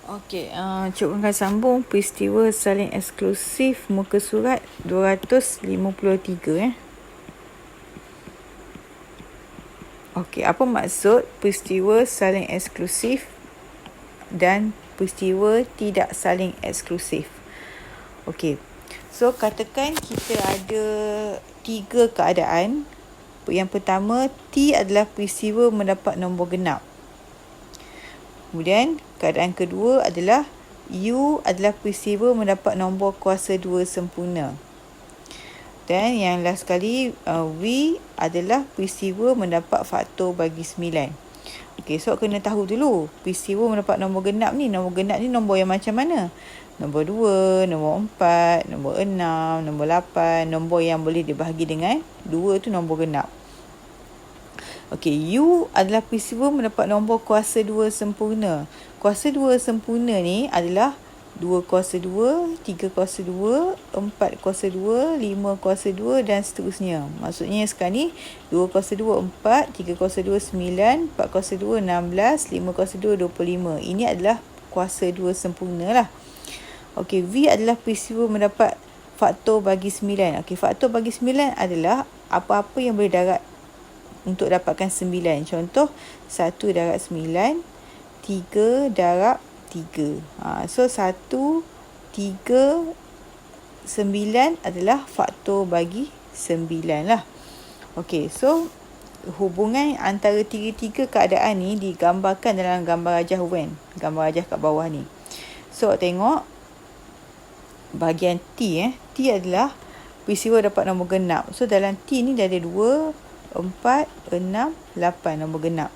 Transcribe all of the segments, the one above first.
Okey, cikgu akan sambung peristiwa saling eksklusif muka surat 253 . Okey, apa maksud peristiwa saling eksklusif dan peristiwa tidak saling eksklusif? Okey. So, katakan kita ada 3 keadaan. Yang pertama, T adalah peristiwa mendapat nombor genap. Kemudian, keadaan kedua adalah U adalah peristiwa mendapat nombor kuasa 2 sempurna. Dan yang last sekali, V adalah peristiwa mendapat faktor bagi 9. Okey, so kena tahu dulu peristiwa mendapat nombor genap ni. Nombor genap ni nombor yang macam mana? Nombor 2, nombor 4, nombor 6, nombor 8. Nombor yang boleh dibahagi dengan 2 tu nombor genap. Okey, U adalah peristiwa mendapat nombor kuasa 2 sempurna. Kuasa 2 sempurna ni adalah 2 kuasa 2, 3 kuasa 2, 4 kuasa 2, 5 kuasa 2 dan seterusnya. Maksudnya sekarang ni 2 kuasa 2, 4, 3 kuasa 2, 9, 4 kuasa 2, 16, 5 kuasa 2, 25. Ini adalah kuasa 2 sempurna lah. Okey, V adalah peristiwa mendapat faktor bagi 9. Okey, faktor bagi 9 adalah apa-apa yang boleh darab untuk dapatkan 9. Contoh, 1 darab 9, 3 darab 3. So, 1, 3, 9 adalah faktor bagi 9 lah. Okey, so hubungan antara tiga-tiga keadaan ni digambarkan dalam gambar rajah Venn. Gambar rajah kat bawah ni. So, tengok bahagian T. T adalah peristiwa dapat nombor genap. So, dalam T ni dah ada 2, 4, 6, 8 nombor genap.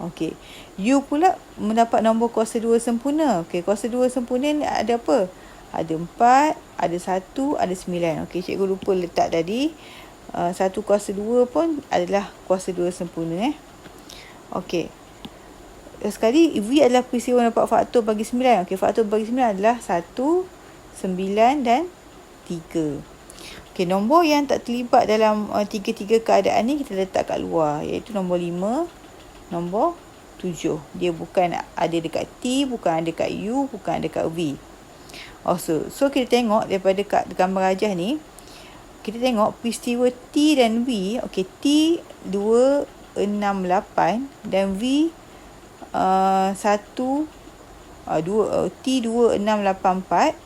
Okey. U pula mendapat nombor kuasa 2 sempurna. Okey, kuasa 2 sempurna ni ada apa? Ada 4, ada 1, ada 9. Okey, cikgu lupa letak tadi. 1 kuasa 2 pun adalah kuasa 2 sempurna. Okey. Sekali, V adalah peristiwa dapat faktor bagi 9. Okey, faktor bagi 9 adalah 1, 9 dan 3. Okey, nombor yang tak terlibat dalam tiga-tiga keadaan ni kita letak kat luar, iaitu nombor 5, nombor 7. Dia bukan ada dekat T, bukan ada dekat U, bukan ada dekat V. So kita tengok daripada kat gambar rajah ni, kita tengok peristiwa T dan V. Okey, T 2, 6, 8 dan V 1, T 2, 6, 8, 4,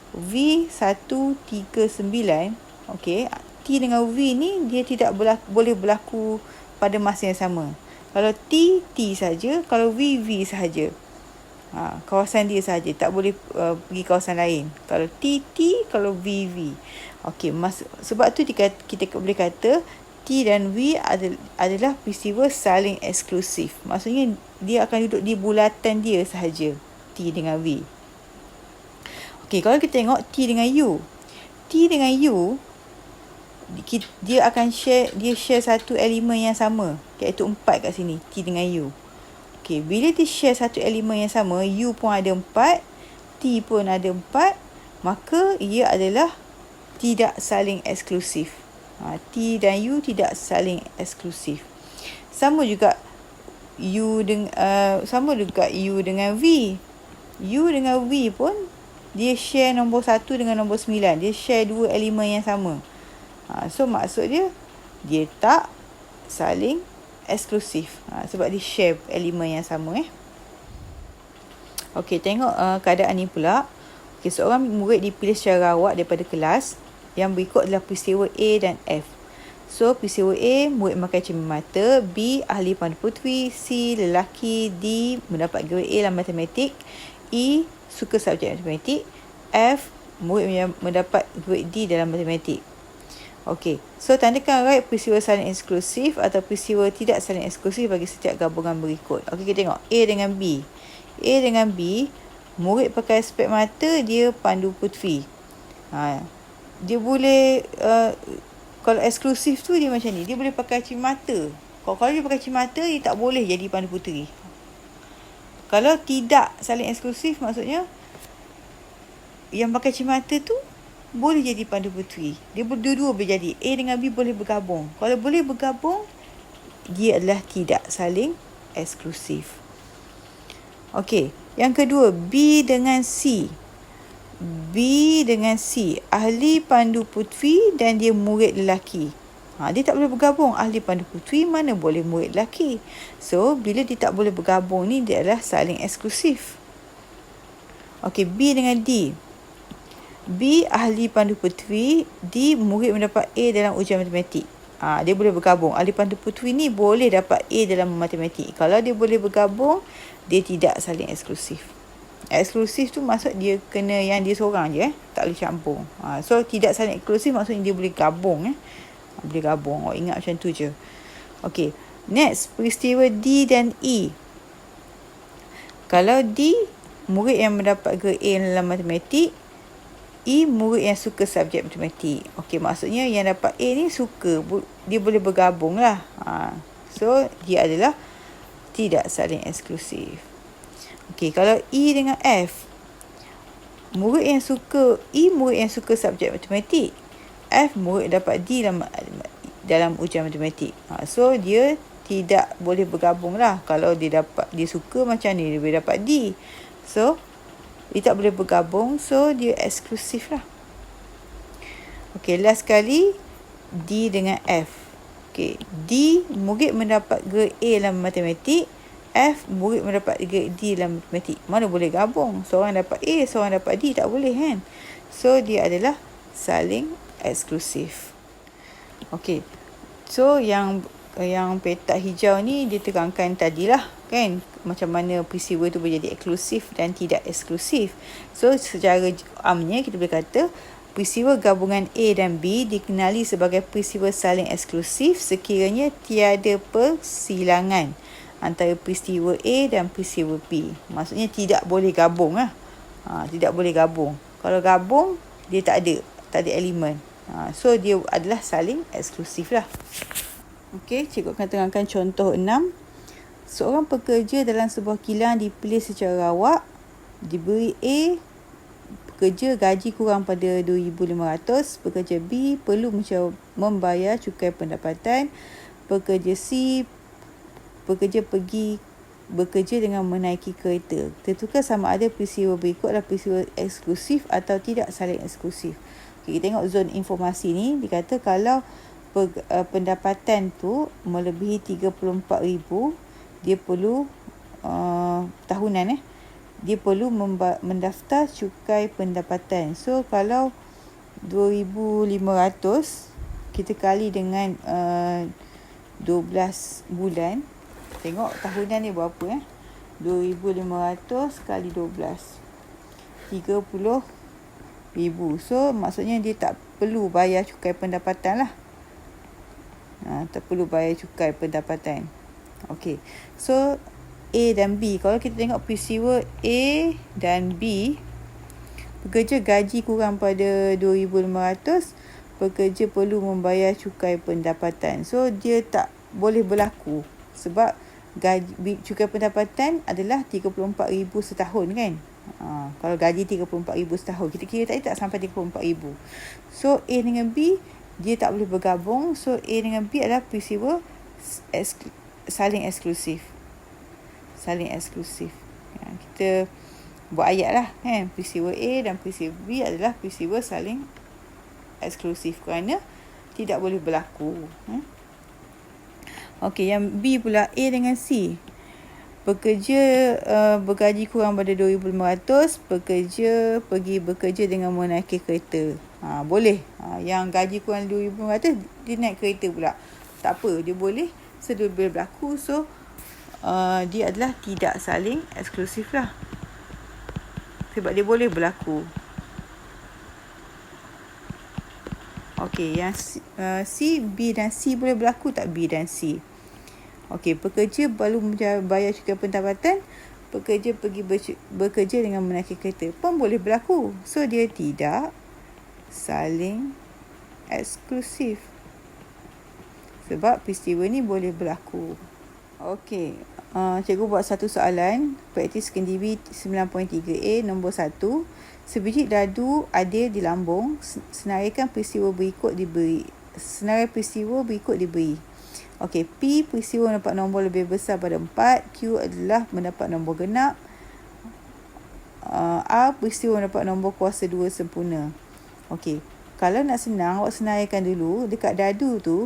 V 1, 3, 9. Okey, T dengan V ni dia tidak boleh berlaku pada masa yang sama. Kalau T, T saja. Kalau V, V sahaja. Kawasan dia sahaja. Tak boleh pergi kawasan lain. Kalau T, T. Kalau V, V. Okey, sebab tu kita boleh kata T dan V adalah peristiwa saling eksklusif. Maksudnya dia akan duduk di bulatan dia sahaja. T dengan V. Okey, kalau kita tengok T dengan U. T dengan U, dia akan share satu elemen yang sama, iaitu 4 kat sini, T dengan U. Okey, bila dia share satu elemen yang sama, U pun ada 4, T pun ada 4, maka ia adalah tidak saling eksklusif. T dan U tidak saling eksklusif. Sama juga U dengan V. U dengan V pun dia share nombor 1 dengan nombor 9. Dia share 2 elemen yang sama. So, maksud dia tak saling eksklusif. Sebab dia share elemen yang sama. Okey, tengok keadaan ni pula. Okey, seorang murid dipilih secara rawat daripada kelas. Yang berikut adalah peristiwa A dan F. So, peristiwa A, murid memakai cermin-mata. B, ahli pandu puteri. C, lelaki. D, mendapat grade A dalam matematik. E, suka subjek matematik. F, murid mendapat grade D dalam matematik. Okey, so tandakan right peristiwa saling eksklusif atau peristiwa tidak saling eksklusif bagi setiap gabungan berikut. Okey, kita tengok A dengan B. A dengan B, murid pakai spek mata, dia pandu puteri. Dia boleh, kalau eksklusif tu dia macam ni, dia boleh pakai cermin-mata. Kalau dia pakai cermin-mata, dia tak boleh jadi pandu puteri. Kalau tidak saling eksklusif, maksudnya yang pakai cermin-mata tu boleh jadi pandu puteri. Dia dua-dua boleh jadi. A dengan B boleh bergabung. Kalau boleh bergabung, dia adalah tidak saling eksklusif. Okey. Yang kedua, B dengan C. B dengan C, ahli pandu puteri dan dia murid lelaki. Dia tak boleh bergabung. Ahli pandu puteri mana boleh murid lelaki. So, bila dia tak boleh bergabung ni, dia adalah saling eksklusif. Okey, B dengan D. B ahli pandu puteri, D murid mendapat A dalam ujian matematik. Dia boleh bergabung. Ahli pandu puteri ni boleh dapat A dalam matematik. Kalau dia boleh bergabung, dia tidak saling eksklusif. Eksklusif tu maksud dia kena yang dia seorang je, tak boleh campur. So tidak saling eksklusif maksudnya dia boleh gabung. Boleh gabung. Awak ingat macam tu je. Okey, next, peristiwa D dan E. Kalau D murid yang mendapat grade A dalam matematik, E murid yang suka subjek matematik. Okey, maksudnya yang dapat A ni suka, dia boleh bergabung lah. So dia adalah tidak saling eksklusif. Okey, kalau E dengan F, murid yang suka, E murid yang suka subjek matematik, F murid dapat D dalam ujian matematik. So dia tidak boleh bergabung lah. Kalau dia suka macam ni, dia boleh dapat D. So dia tak boleh bergabung, so dia eksklusif lah. Okey, last sekali, D dengan F. Okey, D murid mendapat grade A dalam matematik, F murid mendapat grade D dalam matematik. Mana boleh gabung? Seorang dapat A, seorang dapat D, tak boleh kan? So dia adalah saling eksklusif. Okey, so yang petak hijau ni dia terangkan tadilah kan, macam mana peristiwa tu boleh jadi eksklusif dan tidak eksklusif. So secara amnya kita boleh kata peristiwa gabungan A dan B dikenali sebagai peristiwa saling eksklusif sekiranya tiada persilangan antara peristiwa A dan peristiwa B. Maksudnya tidak boleh gabung lah. Tidak boleh gabung. Kalau gabung, dia tak ada elemen. So dia adalah saling eksklusif lah. Okey, cikgu akan terangkan contoh 6. Seorang pekerja dalam sebuah kilang dipilih secara rawak, diberi A, pekerja gaji kurang pada 2,500, pekerja B perlu membayar cukai pendapatan, pekerja C pergi bekerja dengan menaiki kereta. Tentukan sama ada peristiwa berikut adalah peristiwa eksklusif atau tidak saling eksklusif. Okay, kita tengok zon informasi ni, dikata kalau pendapatan tu melebihi 34,000, dia perlu tahunan dia perlu mendaftar cukai pendapatan. So kalau 2,500 kita kali dengan 12 bulan, tengok tahunan ni berapa 2,500 kali 12, 30,000. So maksudnya dia tak perlu bayar cukai pendapatan lah. Tak perlu bayar cukai pendapatan. Okey, so A dan B. Kalau kita tengok peristiwa A dan B, pekerja gaji kurang pada 2,500, pekerja perlu membayar cukai pendapatan. So dia tak boleh berlaku sebab cukai pendapatan adalah 34,000 setahun kan. Kalau gaji 34,000 setahun, kita kira tadi tak sampai 34,000. So A dengan B dia tak boleh bergabung. So A dengan B adalah peristiwa saling eksklusif. Saling eksklusif. Kita buat ayat lah kan. Peristiwa A dan peristiwa B adalah peristiwa saling eksklusif kerana tidak boleh berlaku. Okey, yang B pula, A dengan C. Pekerja bergaji kurang pada 2,500, pekerja pergi bekerja dengan menaiki kereta. Boleh. Yang gaji kurang 2,500, dia naik kereta pula. Tak apa, dia boleh. So dia boleh berlaku. So dia adalah tidak saling eksklusif lah. Sebab dia boleh berlaku. Okey, yang C, B dan C boleh berlaku tak B dan C? Okey, pekerja baru bayar cukai pendapatan, pekerja pergi bekerja dengan menaiki kereta pun boleh berlaku. So dia tidak saling eksklusif. Sebab peristiwa ni boleh berlaku. Okey, cikgu buat satu soalan, praktis kendiri 9.3a nombor 1. Sebiji dadu adil di lambung, senaraikan peristiwa berikut diberi. Senarai peristiwa berikut diberi. Okey, P peristiwa mendapat nombor lebih besar pada 4, Q adalah mendapat nombor genap, A peristiwa mendapat nombor kuasa 2 sempurna. Okey, kalau nak senang, awak senaraikan dulu. Dekat dadu tu,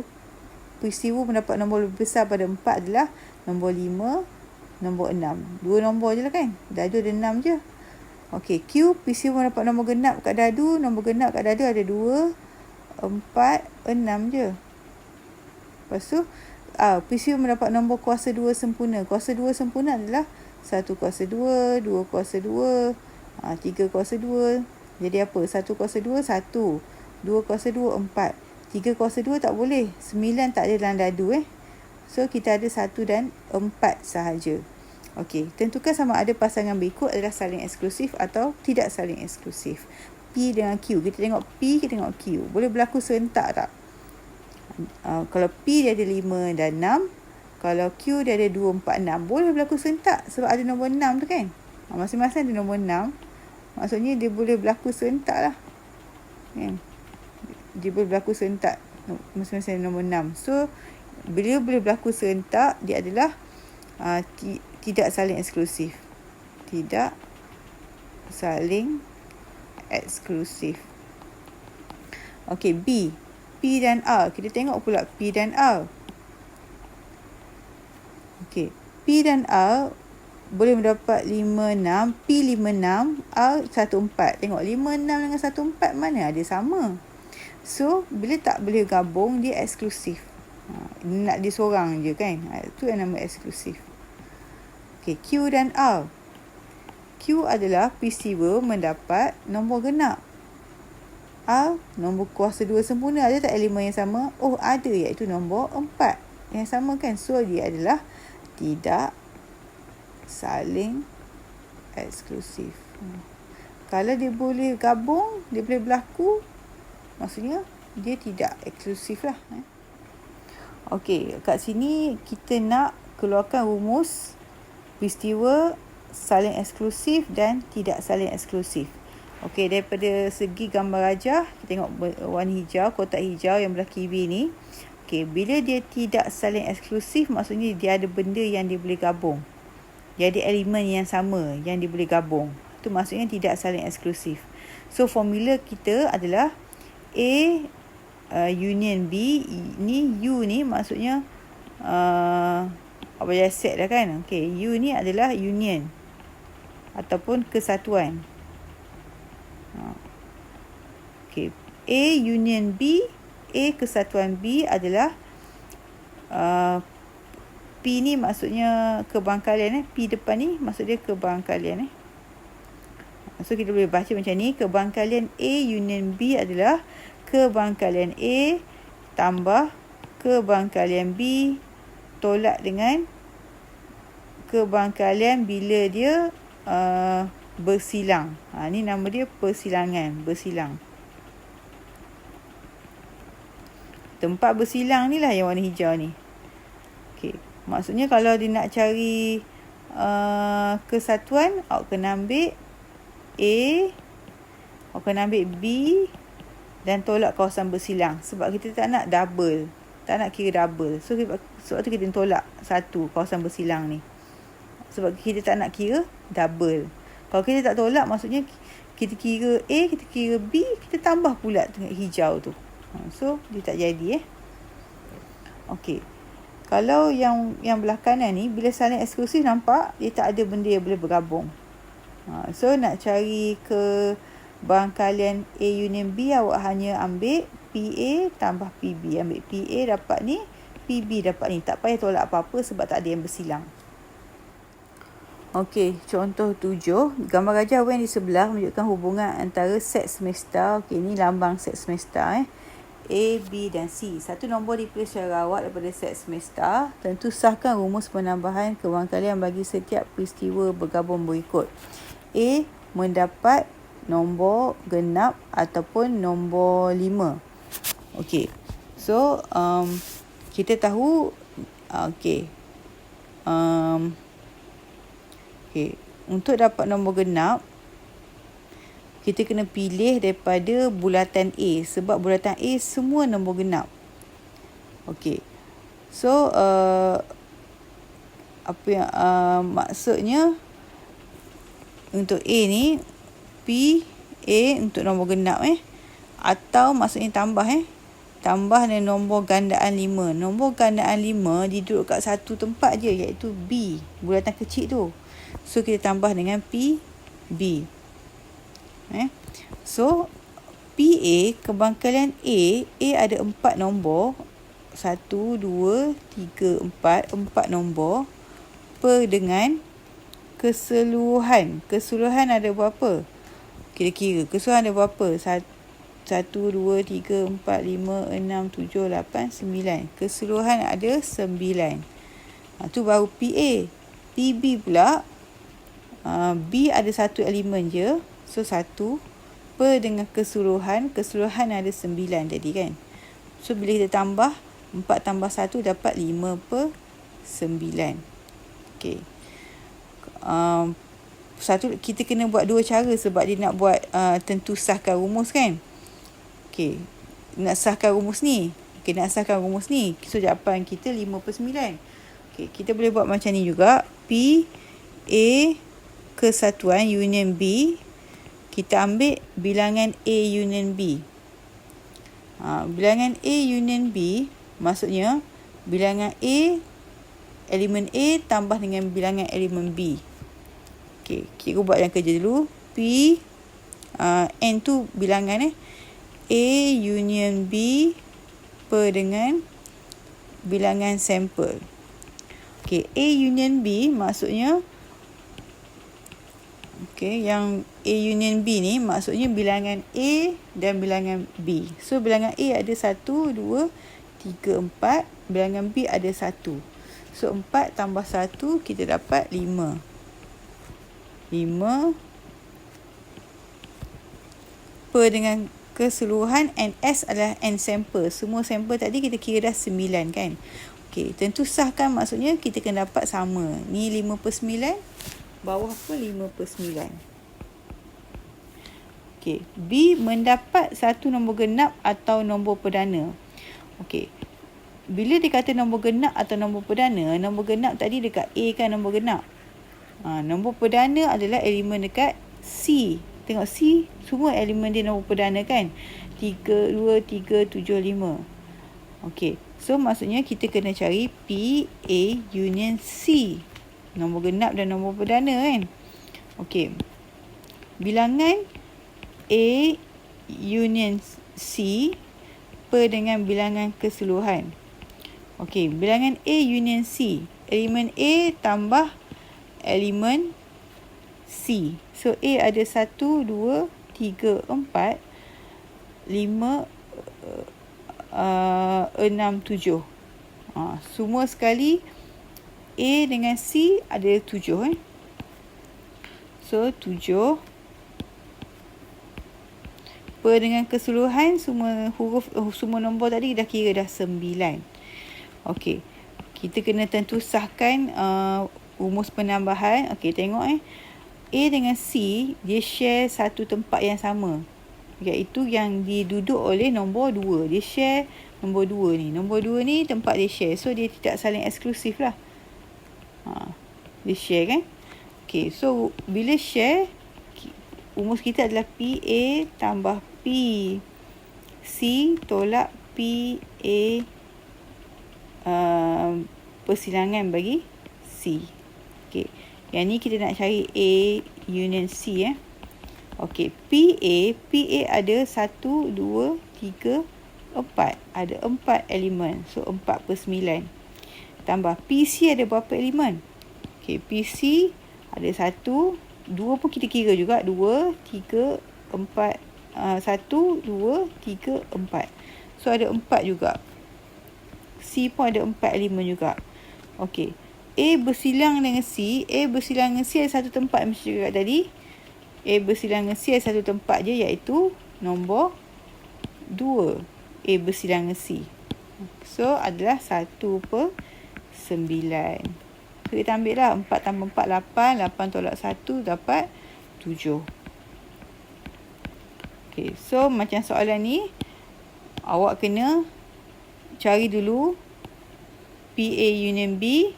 peristiwa mendapat nombor lebih besar pada 4 adalah nombor 5, nombor 6. 2 nombor je lah kan. Dadu ada 6 je. Okey, Q peristiwa mendapat nombor genap kat dadu. Nombor genap kat dadu ada 2, 4, 6 je. Lepas tu, peristiwa mendapat nombor kuasa 2 sempurna. Kuasa 2 sempurna adalah 1 kuasa 2, 2 kuasa 2, 3 kuasa 2. Jadi apa? 1 kuasa 2, 1. 2 kuasa 2, 4. 3 kuasa 2 tak boleh. 9 tak ada dalam dadu. So, kita ada 1 dan 4 sahaja. Okey, tentukan sama ada pasangan berikut adalah saling eksklusif atau tidak saling eksklusif. P dengan Q. Kita tengok P, kita tengok Q. Boleh berlaku serentak tak? Kalau P dia ada 5 dan 6, kalau Q dia ada 2, 4, 6, boleh berlaku serentak sebab ada nombor 6 tu kan. Masing-masing ada nombor 6. Maksudnya dia boleh berlaku serentak lah. Dia boleh berlaku serentak. Masing-masing ada nombor 6. So, bila boleh berlaku serentak, dia adalah tidak saling eksklusif. Tidak saling eksklusif. Okey, B. P dan R. Kita tengok pula P dan R. Okey, P dan R boleh mendapat 5, 6. P 5, 6. R 1, 4. Tengok 5, 6 dengan 1, 4 mana ada sama. So, bila tak boleh gabung, dia eksklusif. Nak dia seorang je kan. Itu yang nama eksklusif. Okey, Q dan R. Q adalah peristiwa mendapat nombor genap. R, nombor kuasa 2 sempurna. Ada tak elemen yang sama? Oh, ada, iaitu nombor 4. Yang sama kan? So, dia adalah tidak saling eksklusif. Kalau dia boleh gabung, dia boleh berlaku, maksudnya dia tidak eksklusif lah. Okey, kat sini kita nak keluarkan rumus peristiwa saling eksklusif dan tidak saling eksklusif. Okey, daripada segi gambar rajah, kita tengok warna hijau, kotak hijau yang belah kiri ni. Okey, bila dia tidak saling eksklusif, maksudnya dia ada benda yang dia boleh gabung. Dia ada elemen yang sama yang dia boleh gabung. Itu maksudnya tidak saling eksklusif. So, formula kita adalah A union B. Ni U ni maksudnya apa dia set dah kan. Okey, U ni adalah union ataupun kesatuan. Okey, A union B, A kesatuan B adalah P ni maksudnya kebangkalian. P depan ni maksud dia kebangkalian. So, kita boleh baca macam ni. Kebangkalian A union B adalah kebangkalian A tambah kebangkalian B tolak dengan kebangkalian bila dia bersilang. Ni nama dia persilangan, bersilang. Tempat bersilang ni lah yang warna hijau ni. Okey, maksudnya kalau dia nak cari kesatuan, awak kena ambil A, awak kena ambil B dan tolak kawasan bersilang. Sebab kita tak nak double, tak nak kira double. So, sebab tu kita tolak satu kawasan bersilang ni. Sebab kita tak nak kira double. Kalau kita tak tolak, maksudnya kita kira A, kita kira B, kita tambah pula tengah hijau tu. So, dia tak jadi. Okey. Kalau yang belah kanan ni, bila saling eksklusif, nampak dia tak ada benda yang boleh bergabung. So, nak cari kebangkalian A union B, awak hanya ambil PA tambah PB. Ambil PA dapat ni, PB dapat ni. Tak payah tolak apa-apa sebab tak ada yang bersilang. Okey, contoh 7. Gambar gajah yang di sebelah menunjukkan hubungan antara set semesta. Okey, ni lambang set semesta. A, B dan C. Satu nombor dipilih secara rawat daripada set semesta. Tentu sahkan rumus penambahan kebangkalian bagi setiap peristiwa bergabung berikut. A mendapat nombor genap ataupun nombor 5. Okey. So, kita tahu okey. Okey, untuk dapat nombor genap, kita kena pilih daripada bulatan A sebab bulatan A semua nombor genap. Okey. So, apa yang maksudnya untuk A ni, P, A untuk nombor genap atau maksudnya tambah tambah dengan nombor gandaan 5. Nombor gandaan 5 duduk kat satu tempat je, iaitu B, bulatan kecil tu. So kita tambah dengan P, B. So PA, kebangkalan A ada 4 nombor. 1, 2, 3, 4. 4 nombor. Per dengan keseluruhan. Keseluruhan ada berapa? Kira-kira keseluruhan ada berapa? 1, 2, 3, 4, 5, 6, 7, 8, 9. Keseluruhan ada 9. Tu baru PA. PB pula, B ada satu elemen je. So 1 per dengan keseluruhan. Keseluruhan ada 9 tadi kan. So bila kita tambah, 4 tambah 1 dapat 5 per 9. Okay. Satu, kita kena buat 2 cara sebab dia nak buat tentu sahkan rumus kan. Okay. Nak sahkan rumus ni. So jawapan kita 5 per 9. Okay. Kita boleh buat macam ni juga. P, A, kesatuan union B. Kita ambil bilangan A union B. Bilangan A union B maksudnya bilangan A, elemen A tambah dengan bilangan elemen B. Okay, kita buat yang kerja dulu. P, N tu bilangan A union B per dengan bilangan sampel. Okay, A union B maksudnya, okay, yang A union B ni maksudnya bilangan A dan bilangan B. So bilangan A ada 1, 2, 3, 4. Bilangan B ada 1. So 4 tambah 1 kita dapat 5. 5 per dengan keseluruhan, and S adalah N sampel. Semua sampel tadi kita kira dah 9 kan. Okey, tentu sahkan maksudnya kita kena dapat sama. Ni 5 per 9, bawah pun 5 per 9. Okey, B mendapat satu nombor genap atau nombor perdana. Okey, bila dia kata nombor genap atau nombor perdana, nombor genap tadi dekat A kan nombor genap. Nombor perdana adalah elemen dekat C. Tengok C, semua elemen dia nombor perdana kan. 3, 2, 3, 7, 5. Okey, so maksudnya kita kena cari P, A, union C. Nombor genap dan nombor perdana kan. Okey, bilangan A, union C per dengan bilangan keseluruhan. Okey, bilangan A, union C. Elemen A tambah elemen C. So A ada 1, 2, 3, 4, 5, 6, 7. Semua sekali A dengan C ada 7 So 7 per dengan keseluruhan semua huruf, semua nombor tadi dah kira dah 9. Okey, kita kena tentu sahkan rumus penambahan. Okey, tengok A dengan C dia share satu tempat yang sama, iaitu yang diduduk oleh nombor 2. Dia share nombor 2 ni. Nombor 2 ni tempat dia share. So dia tidak saling eksklusif lah. Dia share kan. Okey, so bila share, rumus kita adalah PA tambah PC tolak PA persilangan bagi C. Okey, yang ni kita nak cari A union C Okey, PA ada 1, 2, 3, 4. Ada 4 elemen. So 4 per 9. Tambah PC ada berapa elemen? Okey, PC ada 1, 2 pun kita kira juga. 2, 3, 4. 1, 2, 3, 4. So ada 4 juga. C pun ada 4 elemen juga. Okey, A bersilang dengan C. A bersilang dengan C ada satu tempat macam cakap tadi. A bersilang dengan C ada satu tempat je, iaitu nombor 2. A bersilang dengan C. So adalah 1 per 9. So kita ambil lah 4 tambah 4, 8. 8 tolak 1 dapat 7. Okay, so macam soalan ni, awak kena cari dulu PA union B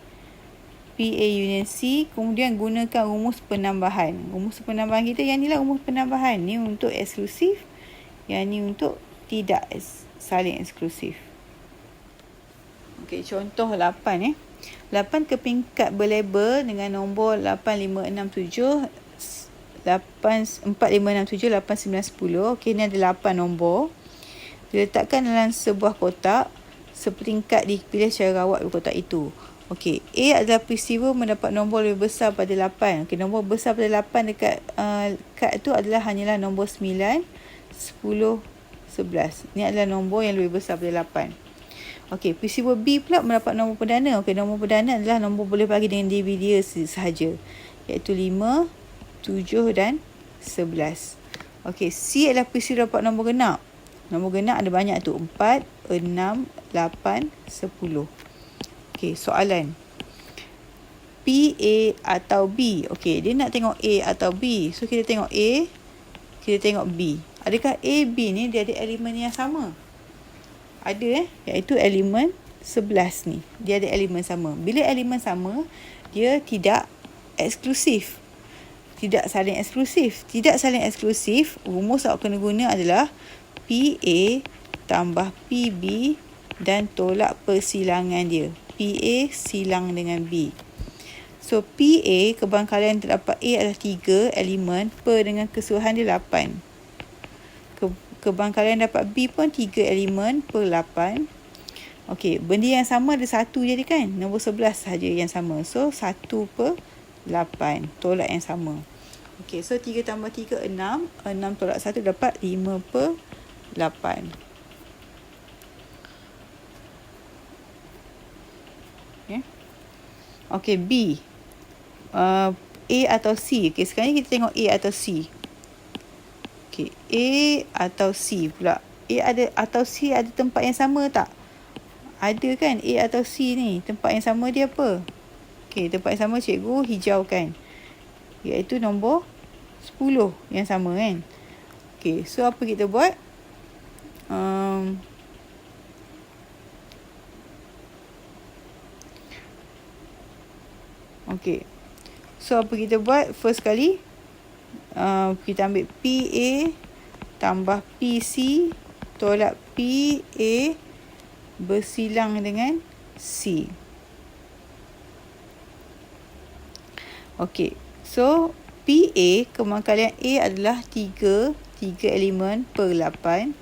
PA union C. Kemudian gunakan rumus penambahan. Rumus penambahan kita yang ni lah rumus penambahan. Ni untuk eksklusif. Yang ni untuk tidak saling eksklusif. Okey, contoh 8 8 kepingkat berlabel dengan nombor 8567 4567 8910. Okey, ni ada 8 nombor. Diletakkan dalam sebuah kotak. Seperingkat dipilih secara rawat di kotak itu. Okey, A adalah peristiwa mendapat nombor lebih besar pada 8. Okey, nombor besar pada 8 dekat kad tu adalah hanyalah nombor 9, 10, 11. Ini adalah nombor yang lebih besar pada 8. Okey, peristiwa B pula mendapat nombor perdana. Okey, nombor perdana adalah nombor boleh bagi dengan dia sahaja, iaitu 5, 7 dan 11. Okey, C adalah peristiwa dapat nombor genap. Nombor genap ada banyak tu, 4, 6, 8, 10. Okey, soalan. P, A atau B. Okey, dia nak tengok A atau B. So, kita tengok A, kita tengok B. Adakah A, B ni dia ada elemen yang sama? Ada iaitu elemen 11 ni. Dia ada elemen sama. Bila elemen sama, dia tidak eksklusif. Tidak saling eksklusif. Tidak saling eksklusif, rumus awak kena guna adalah PA tambah PB dan tolak persilangan dia. PA silang dengan B. So, PA, kebangkalian terdapat A adalah 3 elemen per dengan keseluruhan dia 8. Kebangkalian dapat B pun 3 elemen per 8. Okey, benda yang sama ada 1 je kan? Nombor 11 sahaja yang sama. So, 1 per 8. Tolak yang sama. Okey, so 3 tambah 3, 6. 6 tolak 1 dapat 5 per 8. Okey, B. A atau C. Okey, sekarang ni kita tengok A atau C. Okey, A atau C pula. A ada atau C ada tempat yang sama tak? Ada kan? A atau C ni. Tempat yang sama dia apa? Okey, tempat yang sama cikgu hijaukan. Iaitu nombor 10 yang sama kan? Okey, so apa kita buat? Okey. So, apa kita buat? First kali, kita ambil PA tambah PC tolak PA bersilang dengan C. Okey. So, PA, kebangkalian A adalah 3 elemen per 8.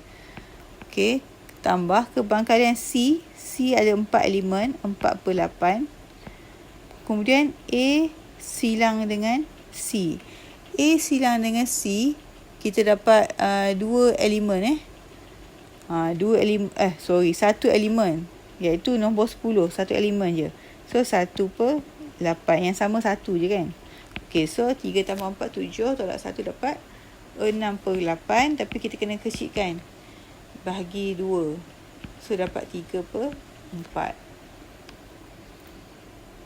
Okey. Tambah kebangkalian C. C ada 4 elemen, 4 per 8. Kemudian A silang dengan C. A silang dengan C, kita dapat 2 elemen satu elemen, iaitu nombor 10, satu elemen je. So 1 per 8, yang sama 1 je kan. Okey, so 3 tambah 4, 7, tolak 1 dapat 6 per 8, tapi kita kena kecilkan, bahagi 2. So dapat 3 per 4.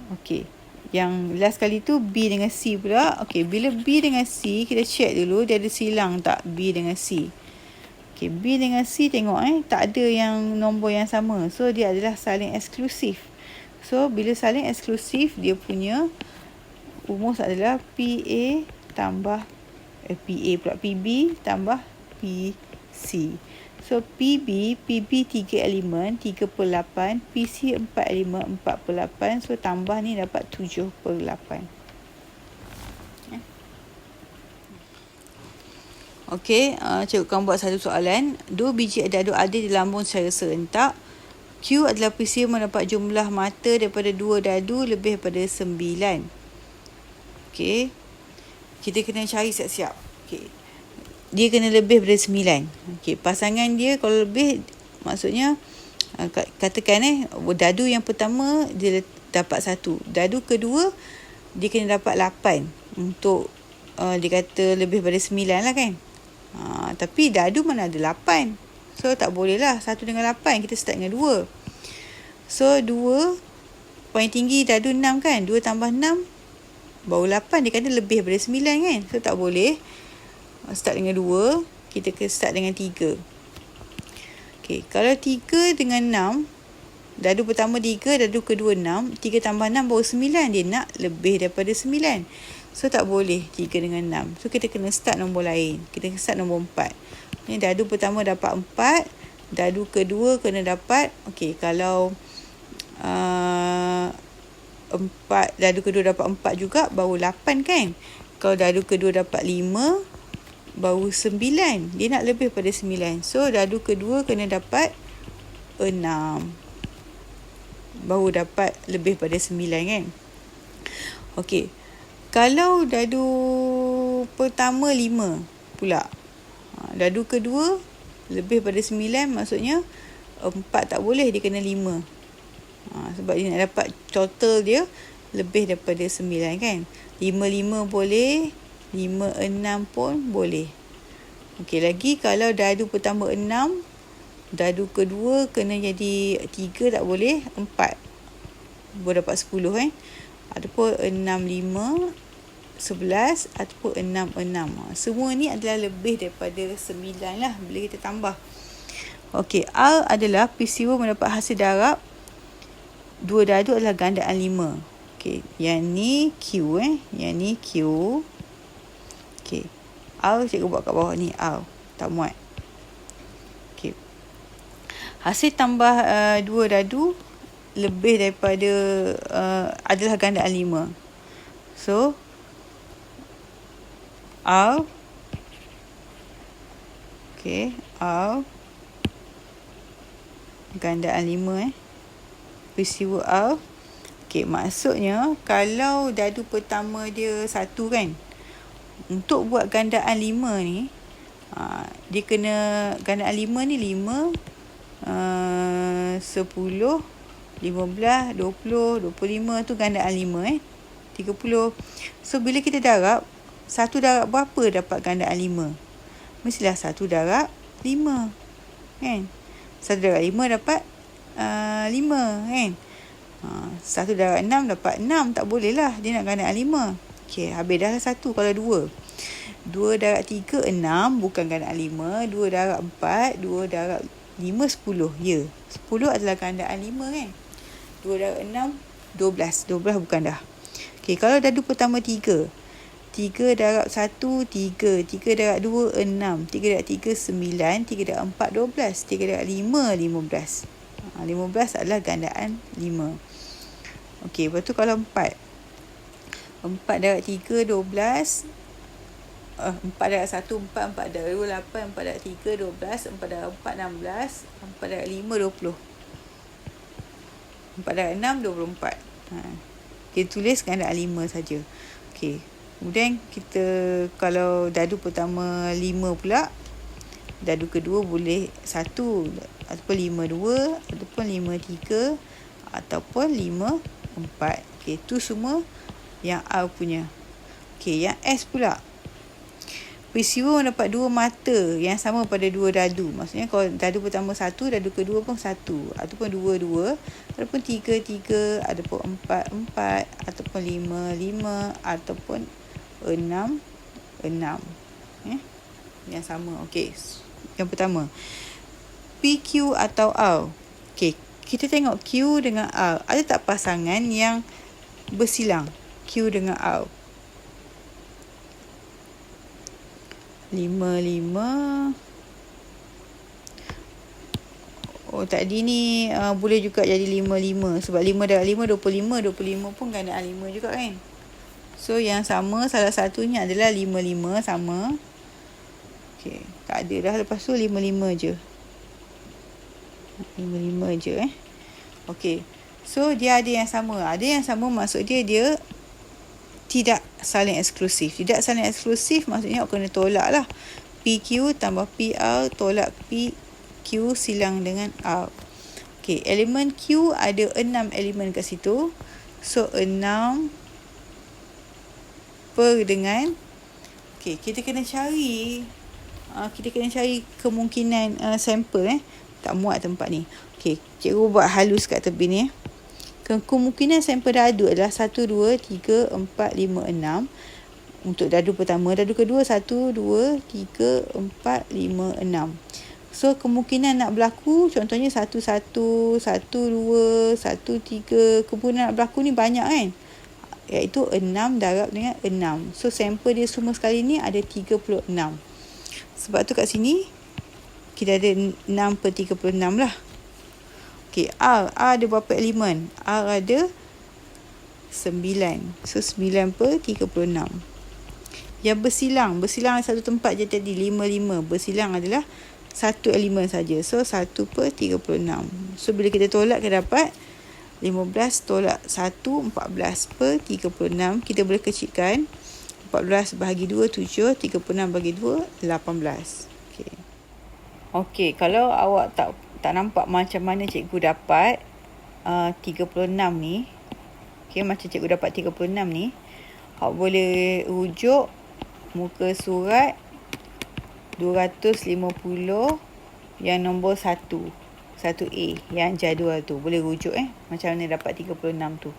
Okey. Yang last kali tu B dengan C pula. Okey, bila B dengan C, kita check dulu dia ada silang tak B dengan C. Okey, B dengan C tengok tak ada yang nombor yang sama. So dia adalah saling eksklusif. So bila saling eksklusif, dia punya rumus adalah PA tambah PB tambah PC. So, PB 3 elemen, 3 per 8. PC 4 elemen, 4 per 8. So, tambah ni dapat 7 per 8. Okey, cikgu akan buat satu soalan. 2 biji dadu adil dilambung secara serentak. Q adalah peristiwa mendapat jumlah mata daripada 2 dadu lebih daripada 9. Okey, kita kena cari siap-siap. Okey. Dia kena lebih daripada 9. Okey, pasangan dia kalau lebih, maksudnya katakan dadu yang pertama dia dapat 1. Dadu kedua dia kena dapat 8 untuk dia kata lebih daripada 9 lah kan. Tapi dadu mana ada 8. So tak boleh lah 1 dengan 8, kita start dengan 2. So 2 paling tinggi dadu 6 kan. 2 tambah 6 baru 8, dia kata lebih daripada 9 kan. So tak boleh start dengan 2, kita kena start dengan 3. Okey, kalau 3 dengan 6, Dadu pertama 3, dadu kedua 6. 3 tambah 6 baru 9. Dia nak lebih daripada 9. So tak boleh 3 dengan 6. So kita kena start nombor lain. Kita kena start nombor 4. Ni dadu pertama dapat 4. Dadu kedua kena dapat, okey, kalau 4, dadu kedua dapat 4 juga, baru 8 kan. Kalau dadu kedua dapat 5, baru 9. Dia nak lebih pada 9. So dadu kedua kena dapat 6. Baru dapat lebih pada 9 kan. Okey. Kalau dadu pertama 5 pula. Dadu kedua lebih pada 9, maksudnya 4 tak boleh, dia kena 5. Sebab dia nak dapat total dia lebih daripada 9 kan. 5 boleh, 5, 6 pun boleh. Okey, lagi kalau dadu pertama 6, dadu kedua kena jadi 3 tak boleh, 4. Boleh dapat 10 kan. Ataupun 6, 5, 11 ataupun 6, 6. Semua ni adalah lebih daripada 9 lah bila kita tambah. Okey, R adalah peristiwa mendapat hasil darab dua dadu adalah gandaan 5. Okey, yang ni Q yang ni Q. Okey. R cikgu buat kat bawah ni R. Tak muat. Okey. Hasil tambah dua dadu lebih daripada adalah gandaan 5. So R, okey, R gandaan 5 peristiwa R. Okey, maksudnya kalau dadu pertama dia 1 kan, untuk buat gandaan 5 ni, dia kena gandaan 5 ni 5, 10, 15, 20, 25 tu gandaan 5 30. So bila kita darab, 1 darab berapa dapat gandaan 5? Mestilah 1 darab 5 kan. 1 darab 5 dapat 5 kan. 1 darab 6 dapat 6. Tak boleh lah, dia nak gandaan 5. Okey, habis dah lah 1. Kalau 2 darab 3 6, bukan gandaan 5. 2 darab 4, 2 darab 5 10. Ya, 10 adalah gandaan 5 kan. 2 darab 6 12. 12 bukan dah. Okey, kalau dadu pertama 3. 3 darab 1 3, 3 darab 2 6, 3 darab 3 9, 3 darab 4 12, 3 darab 5 15. 15 adalah gandaan 5. Okey, lepas tu kalau 4. 4 darab 3 12. 4 darab 1 4, 4 darab 2 8, 4 darab 3 12, 4 darab 4 16, 4 darab 5 20. 4 darab 6 24. Kita tulis gandaan 5 saja. Okey. Kemudian kita kalau dadu pertama 5 pula, dadu kedua boleh 1 ataupun 5 2 ataupun 5 3 ataupun 5 4. Okey, tu semua yang R punya. Okey, yang S pula. Peristiwa mendapat 2 mata yang sama pada 2 dadu. Maksudnya kalau dadu pertama 1, dadu kedua pun 1 ataupun 2 2 ataupun 3 3 ataupun 4 4 ataupun 5 5 ataupun 6 6. Yang sama. Okey. Yang pertama, PQ atau R. Okey, kita tengok Q dengan R. Ada tak pasangan yang bersilang? Q dengan R. 5 5. Oh, tadi ni boleh juga jadi 5 5 sebab 5 darab 5 25, 25 pun gandaan 5 juga kan. So yang sama salah satunya adalah 5 5 sama. Okey, tak ada dah, lepas tu 5 5 je. 5 5 je Okey. So dia ada yang sama. Ada yang sama maksud dia tidak saling eksklusif. Tidak saling eksklusif maksudnya awak kena tolak lah. PQ tambah PR tolak PQ silang dengan R. Okey, elemen Q ada 6 elemen kat situ. So 6 per dengan, okey, kita kena cari kemungkinan sampel tak muat tempat ni. Okey, cikgu buat halus kat tepi ni. Kemungkinan sampel dadu adalah 1 2 3 4 5 6. Untuk dadu pertama, dadu kedua 1 2 3 4 5 6. So, kemungkinan nak berlaku, contohnya 1, 1, 1, 2, 1, 3. Kemungkinan nak berlaku ni banyak kan? Iaitu 6 darab dengan 6. So, sampel dia semua sekali ni ada 36. Sebab tu kat sini, kita ada 6 per 36 lah. Okey, R ada berapa elemen? R ada 9. So, 9 per 36. Yang bersilang satu tempat je tadi, 5. Bersilang adalah satu elemen saja. So, 1 per 36. So, bila kita tolak, kita dapat 15 tolak 1, 14 per 36. Kita boleh kecilkan. 14 bahagi 2, 7. 36 bahagi 2, 18. Okey, kalau awak tak nampak macam mana cikgu dapat 36 ni. Okey, macam cikgu dapat 36 ni. Awak boleh rujuk muka surat 250 yang nombor 1. 1A yang jadual tu. Boleh rujuk macam mana dapat 36 tu.